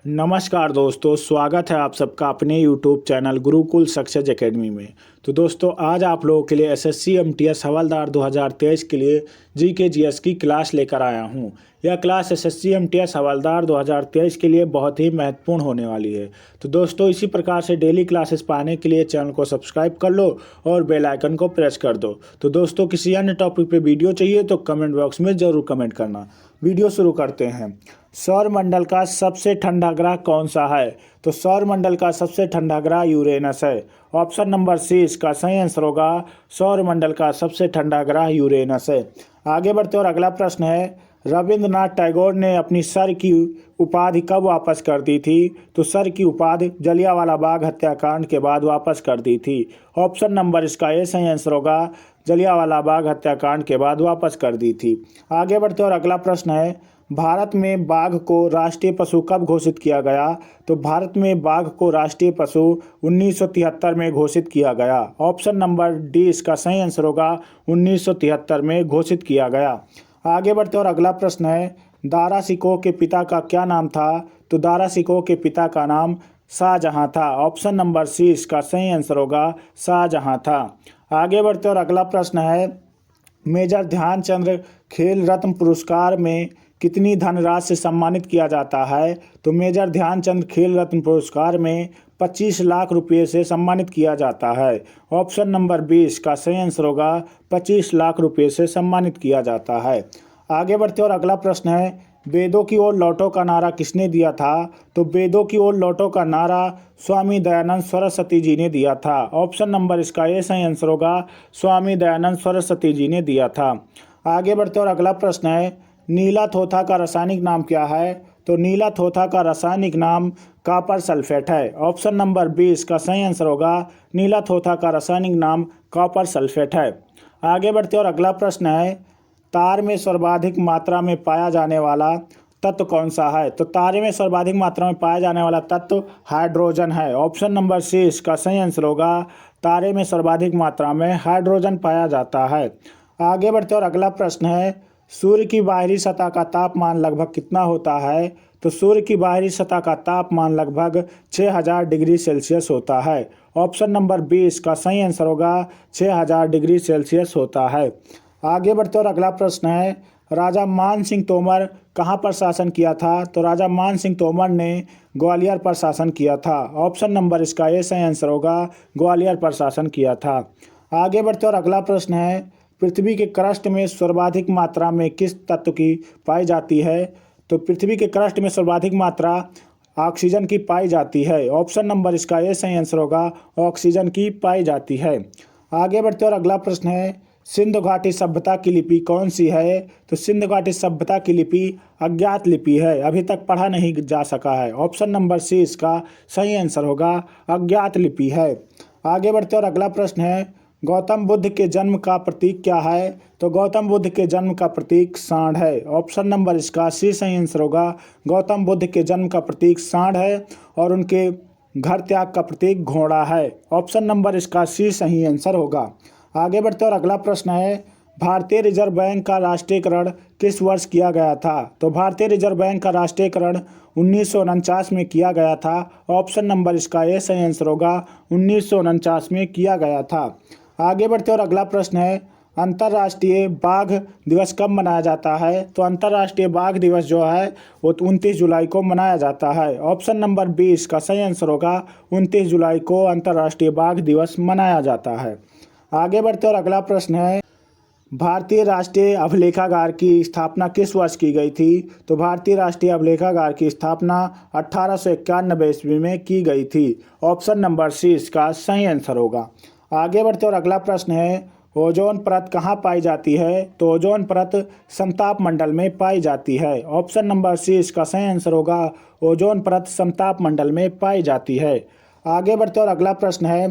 नमस्कार दोस्तों, स्वागत है आप सबका अपने YouTube channel Gurukul success academy में। तो दोस्तों, आज आप लोगों के लिए एसएससी एमटीएस हवलदार 2023 के लिए जीके जीएस की क्लास लेकर आया हूं। यह क्लास एसएससी एमटीएस हवलदार 2023 के लिए बहुत ही महत्वपूर्ण होने वाली है। तो दोस्तों, इसी प्रकार से डेली क्लासेस पाने के लिए चैनल को सब्सक्राइब कर लो और बेल आइकन को प्रेस कर दो। तो दोस्तों, किसी अन्य टॉपिक पे वीडियो चाहिए तो कमेंट बॉक्स में ज़रूर कमेंट करना। वीडियो शुरू करते हैं। सौरमंडल का सबसे ठंडा ग्रह कौन सा है? तो सौरमंडल का सबसे ठंडा ग्रह यूरेनस है। ऑप्शन नंबर सी इसका सही आंसर होगा। सौरमंडल का सबसे ठंडा ग्रह यूरेनस है। आगे बढ़ते और अगला प्रश्न है, रविंद्रनाथ टैगोर ने अपनी सर की उपाधि कब वापस कर दी थी? तो सर की उपाधि जलियांवाला बाग हत्याकांड के बाद वापस कर दी थी। ऑप्शन नंबर इसका ए सही आंसर होगा। जलियांवाला बाग हत्याकांड के बाद वापस कर दी थी। आगे बढ़ते और अगला प्रश्न है, भारत में बाघ को राष्ट्रीय पशु कब घोषित किया गया? तो भारत में बाघ को राष्ट्रीय पशु 1973 में घोषित किया गया। ऑप्शन नंबर डी इसका सही आंसर होगा। 1973 में घोषित किया गया। आगे बढ़ते और अगला प्रश्न है, दारा शिकोह के पिता का क्या नाम था? तो दारा शिकोह के पिता का नाम शाहजहां था। ऑप्शन नंबर सी इसका सही आंसर होगा। शाहजहां था। आगे बढ़ते और अगला प्रश्न है, मेजर ध्यानचंद खेल रत्न पुरस्कार में कितनी धनराशि से सम्मानित किया जाता है? तो मेजर ध्यानचंद खेल रत्न पुरस्कार में 25 लाख रुपये से सम्मानित किया जाता है। ऑप्शन नंबर 20 का सही आंसर होगा। 25 लाख रुपये से सम्मानित किया जाता है। आगे बढ़ते और अगला प्रश्न है, वेदों की ओर लौटो का नारा किसने दिया था? तो वेदों की ओर लौटो का नारा स्वामी दयानंद सरस्वती जी ने दिया था। ऑप्शन नंबर इसका ए सही आंसर होगा। स्वामी दयानंद सरस्वती जी ने दिया था। आगे बढ़ते और अगला प्रश्न है, नीला थोथा का रासायनिक नाम क्या है? तो नीला थोथा का रासायनिक नाम कॉपर सल्फेट है। ऑप्शन नंबर 20 का सही आंसर होगा। नीला थोथा का रासायनिक नाम कॉपर सल्फेट है। आगे बढ़ते और अगला प्रश्न है, तार में सर्वाधिक मात्रा में पाया जाने वाला तत्व कौन सा है? तो तारे में सर्वाधिक मात्रा में पाया जाने वाला तत्व हाइड्रोजन है। ऑप्शन नंबर सी इसका सही आंसर होगा। तारे में सर्वाधिक मात्रा में हाइड्रोजन पाया जाता है। आगे बढ़ते और अगला प्रश्न है, सूर्य की बाहरी सतह का तापमान लगभग कितना होता है? तो सूर्य की बाहरी सतह का तापमान लगभग 6000 डिग्री सेल्सियस होता है। ऑप्शन नंबर 20 का सही आंसर होगा। 6000 डिग्री सेल्सियस होता है। आगे बढ़ते और अगला प्रश्न है, राजा मान सिंह तोमर कहाँ पर शासन किया था? तो राजा मान सिंह तोमर ने ग्वालियर पर शासन किया था। ऑप्शन नंबर इसका ए सही आंसर होगा। ग्वालियर पर शासन किया था। आगे बढ़ते और अगला प्रश्न है, पृथ्वी के क्रस्ट में सर्वाधिक मात्रा में किस तत्व की पाई जाती है? तो पृथ्वी के क्रस्ट में सर्वाधिक मात्रा ऑक्सीजन की पाई जाती है। ऑप्शन नंबर इसका ए सही आंसर होगा। ऑक्सीजन की पाई जाती है। आगे बढ़ते और अगला प्रश्न है, सिंधु घाटी सभ्यता की लिपि कौन सी है? तो सिंधु घाटी सभ्यता की लिपि अज्ञात लिपि है, अभी तक पढ़ा नहीं जा सका है। ऑप्शन नंबर सी इसका सही आंसर होगा। अज्ञात लिपि है। आगे बढ़ते और अगला प्रश्न है, गौतम बुद्ध के जन्म का प्रतीक क्या है? तो गौतम बुद्ध के जन्म का प्रतीक सांड है। ऑप्शन नंबर इसका सी सही आंसर होगा। गौतम बुद्ध के जन्म का प्रतीक सांड है और उनके घर त्याग का प्रतीक घोड़ा है। ऑप्शन नंबर इसका सी सही आंसर होगा। आगे बढ़ते और अगला प्रश्न है, भारतीय रिजर्व बैंक का राष्ट्रीयकरण किस वर्ष किया गया था? तो भारतीय रिजर्व बैंक का राष्ट्रीयकरण 1949 में किया गया था। ऑप्शन नंबर इसका ए सही आंसर होगा। 1949 में किया गया था। आगे बढ़ते और अगला प्रश्न है, अंतर्राष्ट्रीय बाघ दिवस कब मनाया जाता है? तो अंतर्राष्ट्रीय बाघ दिवस जो है वो 29 जुलाई को मनाया जाता है। ऑप्शन नंबर 20 का सही आंसर होगा। 29 जुलाई को अंतर्राष्ट्रीय बाघ दिवस मनाया जाता है। आगे बढ़ते और अगला प्रश्न है, भारतीय राष्ट्रीय अभिलेखागार की स्थापना किस वर्ष की गई थी? तो भारतीय राष्ट्रीय अभिलेखागार की स्थापना 1891 ईस्वी में की गई थी। ऑप्शन नंबर सी इसका सही आंसर होगा। आगे बढ़ते और अगला प्रश्न है, ओजोन परत कहाँ पाई जाती है? तो ओजोन परत समताप मंडल में पाई जाती है। ऑप्शन नंबर सी इसका सही आंसर होगा। ओजोन परत समताप मंडल में पाई जाती है। आगे बढ़ते और अगला प्रश्न है,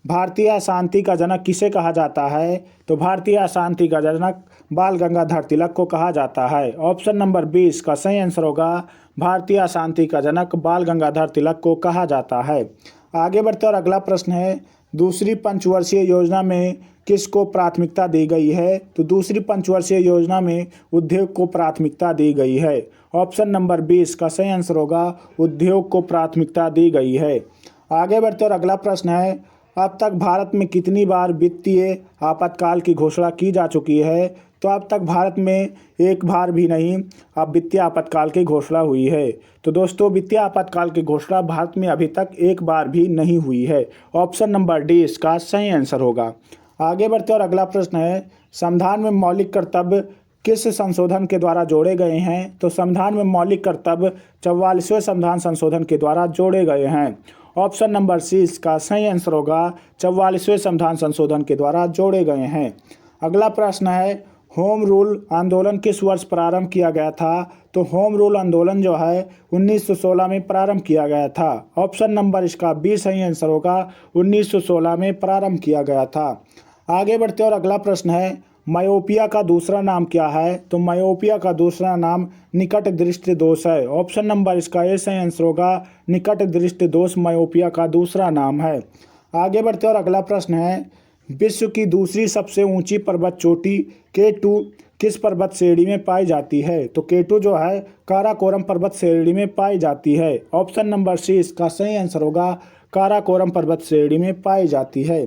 भारतीय अशांति का जनक किसे कहा जाता है? तो भारतीय अशांति का जनक बाल गंगाधर तिलक को कहा जाता है। ऑप्शन नंबर 20 का सही आंसर होगा। भारतीय अशांति का जनक बाल गंगाधर तिलक को कहा जाता है। आगे बढ़ते और अगला प्रश्न है, दूसरी पंचवर्षीय योजना में किसको प्राथमिकता दी गई है? तो दूसरी पंचवर्षीय योजना में उद्योग को प्राथमिकता दी गई है। ऑप्शन नंबर 20 का सही आंसर होगा उद्योग को प्राथमिकता दी गई है। आगे बढ़ते और अगला प्रश्न है, अब तक भारत में कितनी बार वित्तीय आपातकाल की घोषणा की जा चुकी है? तो अब तक भारत में एक बार भी नहीं अब वित्तीय आपातकाल की घोषणा हुई है। तो दोस्तों वित्तीय आपातकाल की घोषणा भारत में अभी तक एक बार भी नहीं हुई है। ऑप्शन नंबर डी इसका सही आंसर होगा। आगे बढ़ते और अगला प्रश्न है, संविधान में मौलिक कर्तव्य किस संशोधन के द्वारा जोड़े गए हैं? तो संविधान में मौलिक कर्तव्य 44वें संविधान संशोधन के द्वारा जोड़े गए हैं। ऑप्शन नंबर सी इसका सही आंसर होगा 44वें संविधान संशोधन के द्वारा जोड़े गए हैं। अगला प्रश्न है, होम रूल आंदोलन किस वर्ष प्रारंभ किया गया था? तो होम रूल आंदोलन जो है 1916 में प्रारंभ किया गया था। ऑप्शन नंबर इसका बी सही आंसर होगा 1916 में प्रारंभ किया गया था। आगे बढ़ते और अगला प्रश्न है, मायोपिया का दूसरा नाम क्या है? तो मायोपिया का दूसरा नाम निकट दृष्टि दोष है। ऑप्शन नंबर इसका ए सही आंसर होगा निकट दृष्टि दोष मायोपिया का दूसरा नाम है। आगे बढ़ते और अगला प्रश्न है, विश्व की दूसरी सबसे ऊंची पर्वत चोटी K2 किस पर्वत श्रेणी में पाई जाती है? तो K2 जो है काराकोरम पर्वत श्रेणी में पाई जाती है। ऑप्शन नंबर सी इसका सही आंसर होगा काराकोरम पर्वत श्रेणी में पाई जाती है।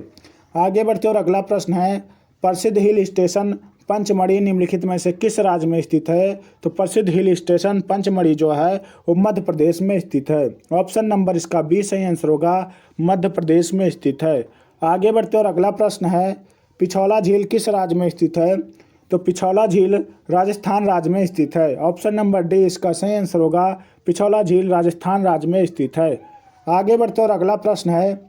आगे बढ़ते और अगला प्रश्न है, प्रसिद्ध हिल स्टेशन पंचमढ़ी निम्नलिखित में से किस राज्य में स्थित है? तो प्रसिद्ध हिल स्टेशन पंचमढ़ी जो है वो मध्य प्रदेश में स्थित है। ऑप्शन नंबर इसका बी सही आंसर होगा मध्य प्रदेश में स्थित है। आगे बढ़ते और अगला प्रश्न है, पिछौला झील किस राज्य में स्थित है? तो पिछौला झील राजस्थान राज्य में स्थित है। ऑप्शन नंबर डी इसका सही आंसर होगा पिछौला झील राजस्थान राज्य में स्थित है। आगे बढ़ते और अगला प्रश्न है,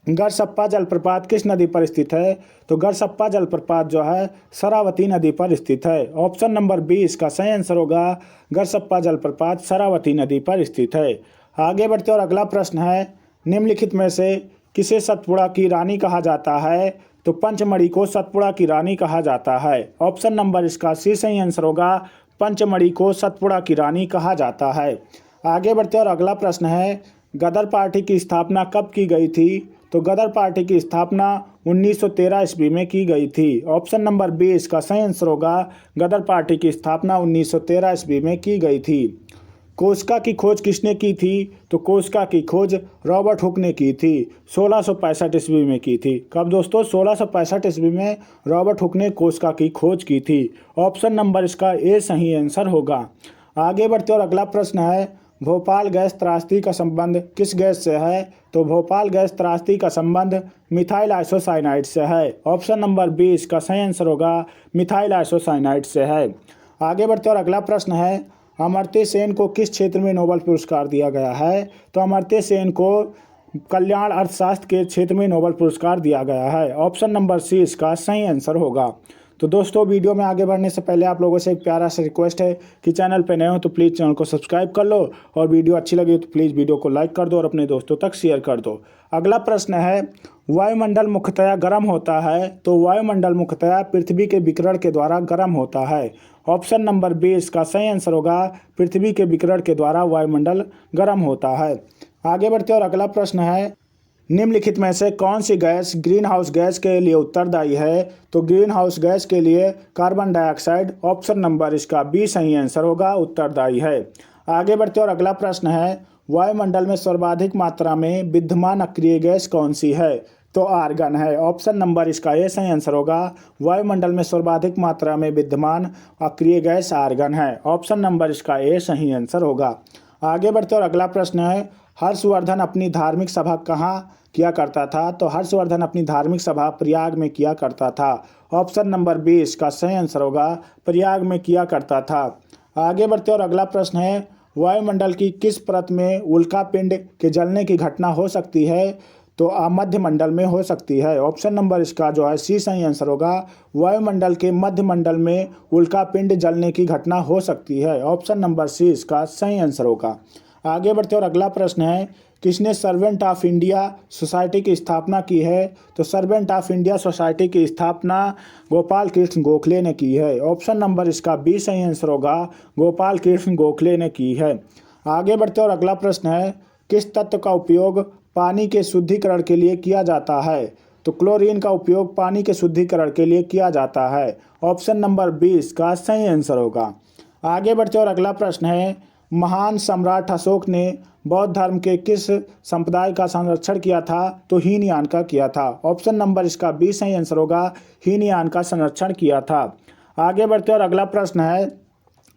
गरसप्पा जलप्रपात किस नदी पर स्थित है? तो गरसप्पा जलप्रपात जो है शरावती नदी पर स्थित है। ऑप्शन नंबर बी इसका सही आंसर होगा गरसप्पा जलप्रपात शरावती नदी पर स्थित है। आगे बढ़ते और अगला प्रश्न है, निम्नलिखित में से किसे सतपुड़ा की रानी कहा जाता है? तो पंचमढ़ी को सतपुड़ा की रानी कहा जाता है। ऑप्शन नंबर इसका सी सही आंसर होगा पंचमढ़ी को सतपुड़ा की रानी कहा जाता है। आगे बढ़ते और अगला प्रश्न है, गदर पार्टी की स्थापना कब की गई थी? तो गदर पार्टी की स्थापना 1913 ईस्वी में की गई थी। ऑप्शन नंबर बी इसका सही आंसर होगा गदर पार्टी की स्थापना 1913 ईस्वी में की गई थी। कोशिका की खोज किसने की थी? तो कोशिका की खोज रॉबर्ट हुक ने की थी, 1665 ईस्वी में की थी। कब दोस्तों? 1665 ईस्वी में रॉबर्ट हुक ने कोशिका की खोज की थी। ऑप्शन नंबर इसका ए सही आंसर होगा। आगे बढ़ते और अगला प्रश्न है, भोपाल गैस त्रासदी का संबंध किस गैस से है? तो भोपाल गैस त्रासदी का संबंध मिथाइल आइसोसाइनाइड से है। ऑप्शन नंबर बी इसका सही आंसर होगा मिथाइल आइसोसाइनाइड से है। आगे बढ़ते और अगला प्रश्न है, अमर्त्य सेन को किस क्षेत्र में नोबेल पुरस्कार दिया गया है? तो अमर्त्य सेन को कल्याण अर्थशास्त्र के क्षेत्र में नोबेल पुरस्कार दिया गया है। ऑप्शन नंबर सी इसका सही आंसर होगा। तो दोस्तों वीडियो में आगे बढ़ने से पहले आप लोगों से एक प्यारा सा रिक्वेस्ट है कि चैनल पे नए हो तो प्लीज़ चैनल को सब्सक्राइब कर लो और वीडियो अच्छी लगी तो प्लीज़ वीडियो को लाइक कर दो और अपने दोस्तों तक शेयर कर दो। अगला प्रश्न है, वायुमंडल मुख्यतया गर्म होता है? तो वायुमंडल मुख्यतया पृथ्वी के विकिरण के द्वारा गर्म होता है। ऑप्शन नंबर बी इसका सही आंसर होगा पृथ्वी के विकिरण के द्वारा वायुमंडल गर्म होता है। आगे बढ़ते और अगला प्रश्न है, निम्नलिखित में से कौन सी गैस ग्रीन हाउस गैस के लिए उत्तरदायी है? तो ग्रीन हाउस गैस के लिए कार्बन डाइऑक्साइड। ऑप्शन नंबर इसका बी सही आंसर होगा उत्तरदायी है। आगे बढ़ते और अगला प्रश्न है, वायुमंडल में सर्वाधिक मात्रा में विद्यमान अक्रिय गैस कौन सी है? तो आर्गन है। ऑप्शन नंबर इसका ए सही आंसर होगा वायुमंडल में सर्वाधिक मात्रा में विद्यमान अक्रिय गैस आर्गन है। ऑप्शन नंबर इसका ए सही आंसर होगा। आगे बढ़ते और अगला प्रश्न है, हर्षवर्धन अपनी धार्मिक सभा कहाँ किया करता था? तो हर्षवर्धन अपनी धार्मिक सभा प्रयाग में किया करता था। ऑप्शन नंबर बी इसका सही आंसर होगा प्रयाग में किया करता था। आगे बढ़ते और अगला प्रश्न है, वायुमंडल की किस परत में उल्कापिंड के जलने की घटना हो सकती है? तो मध्य मंडल में हो सकती है। ऑप्शन नंबर इसका जो है सी सही आंसर होगा वायुमंडल के मध्य मंडल में उल्कापिंड जलने की घटना हो सकती है। ऑप्शन नंबर सी इसका सही आंसर होगा। आगे बढ़ते और अगला प्रश्न है, किसने सर्वेंट ऑफ इंडिया सोसाइटी की स्थापना की है? तो सर्वेंट ऑफ इंडिया सोसाइटी की स्थापना गोपाल कृष्ण गोखले ने की है। ऑप्शन नंबर इसका बी सही आंसर होगा गोपाल कृष्ण गोखले ने की है। आगे बढ़ते और अगला प्रश्न है, किस तत्व का उपयोग पानी के शुद्धिकरण के लिए किया जाता है? तो क्लोरीन का उपयोग पानी के शुद्धिकरण के लिए किया जाता है। ऑप्शन नंबर 20 का सही आंसर होगा। आगे बढ़ते और अगला प्रश्न है, महान सम्राट अशोक ने बौद्ध धर्म के किस संप्रदाय का संरक्षण किया था? तो हीनयान का किया था। ऑप्शन नंबर इसका 20 सही आंसर होगा, हीनयान का संरक्षण किया था। आगे बढ़ते और अगला प्रश्न है,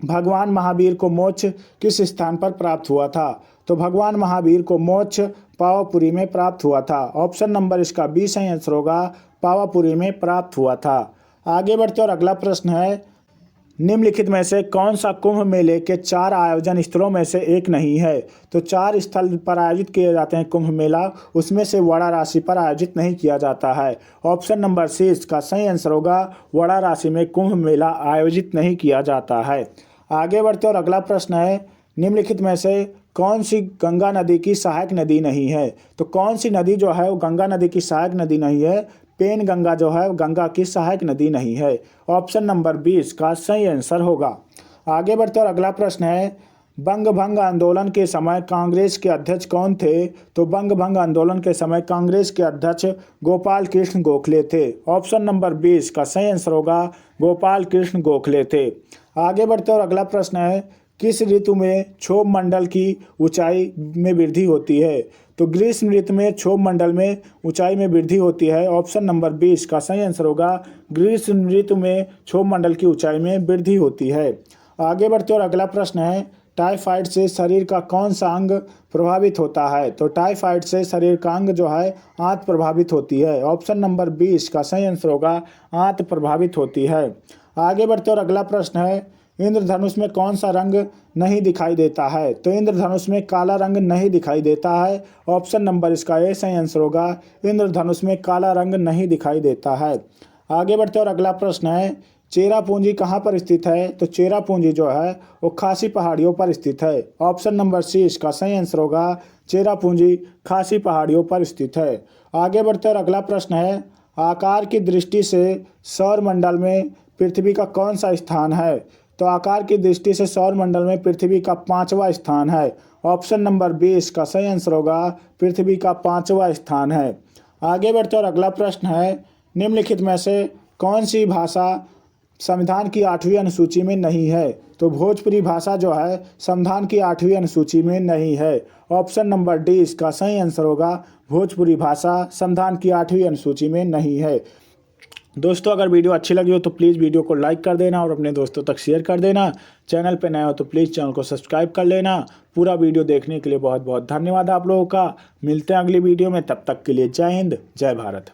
भगवान महावीर को मोक्ष किस स्थान पर प्राप्त हुआ था? तो भगवान महावीर को मोक्ष पावापुरी में प्राप्त हुआ था। ऑप्शन नंबर इसका 20 सही आंसर होगा, पावापुरी में प्राप्त हुआ था। आगे बढ़ते और अगला प्रश्न है, निम्नलिखित में से कौन सा कुंभ मेले के 4 आयोजन स्थलों में से एक नहीं है? तो 4 स्थल पर आयोजित किए जाते हैं कुंभ मेला, उसमें से वाराणसी पर आयोजित नहीं किया जाता है। ऑप्शन नंबर सी इसका सही आंसर होगा, वाराणसी में कुंभ मेला आयोजित नहीं किया जाता है। आगे बढ़ते और अगला प्रश्न है, निम्नलिखित में से कौन सी गंगा नदी की सहायक नदी नहीं है? तो कौन सी नदी जो है वो गंगा नदी की सहायक नदी नहीं है? पेन गंगा जो है गंगा की सहायक नदी नहीं है। ऑप्शन नंबर 20 का सही आंसर होगा। आगे बढ़ते और अगला प्रश्न है, बंग भंग आंदोलन के समय कांग्रेस के अध्यक्ष कौन थे? तो बंग भंग आंदोलन के समय कांग्रेस के अध्यक्ष गोपाल कृष्ण गोखले थे। ऑप्शन नंबर 20 का सही आंसर होगा, गोपाल कृष्ण गोखले थे। आगे बढ़ते और अगला प्रश्न है, किस ऋतु में क्षोभ मंडल की ऊंचाई में वृद्धि होती है? तो ग्रीष्म ऋतु में क्षोभ मंडल में ऊंचाई में वृद्धि होती है। ऑप्शन नंबर 20 का सही आंसर होगा, ग्रीष्म ऋतु में क्षोभ मंडल की ऊंचाई में वृद्धि होती है। आगे बढ़ते और अगला प्रश्न है, टाइफाइड से शरीर का कौन सा अंग प्रभावित होता है? तो टाइफाइड से शरीर का अंग जो है आंत प्रभावित होती है। ऑप्शन नंबर 20 का सही आंसर होगा, आंत प्रभावित होती है। आगे बढ़ते और अगला प्रश्न है, इंद्रधनुष में कौन सा रंग नहीं दिखाई देता है? तो इंद्रधनुष में काला रंग नहीं दिखाई देता है। ऑप्शन नंबर इसका ए सही आंसर होगा, इंद्रधनुष में काला रंग नहीं दिखाई देता है। आगे बढ़ते और अगला प्रश्न है, चेरापूंजी कहाँ पर स्थित है? तो चेरापूंजी जो है वो खासी पहाड़ियों पर स्थित है। ऑप्शन नंबर सी इसका सही आंसर होगा, चेरापूंजी खासी पहाड़ियों पर स्थित है। आगे बढ़ते और अगला प्रश्न है, आकार की दृष्टि से सौर मंडल में पृथ्वी का कौन सा स्थान है? तो आकार की दृष्टि से सौर मंडल में पृथ्वी का 5वां स्थान है। ऑप्शन नंबर 20 का सही आंसर होगा, पृथ्वी का 5वां स्थान है। आगे बढ़ते और अगला प्रश्न है, निम्नलिखित में से कौन सी भाषा संविधान की 8वीं अनुसूची में नहीं है? तो भोजपुरी भाषा जो है संविधान की 8वीं अनुसूची में नहीं है। ऑप्शन नंबर डी इसका सही आंसर होगा, भोजपुरी भाषा संविधान की 8वीं अनुसूची में नहीं है। दोस्तों अगर वीडियो अच्छी लगी हो तो प्लीज़ वीडियो को लाइक कर देना और अपने दोस्तों तक शेयर कर देना। चैनल पे नए हो तो प्लीज़ चैनल को सब्सक्राइब कर लेना। पूरा वीडियो देखने के लिए बहुत बहुत धन्यवाद आप लोगों का। मिलते हैं अगली वीडियो में, तब तक के लिए जय हिंद, जय भारत।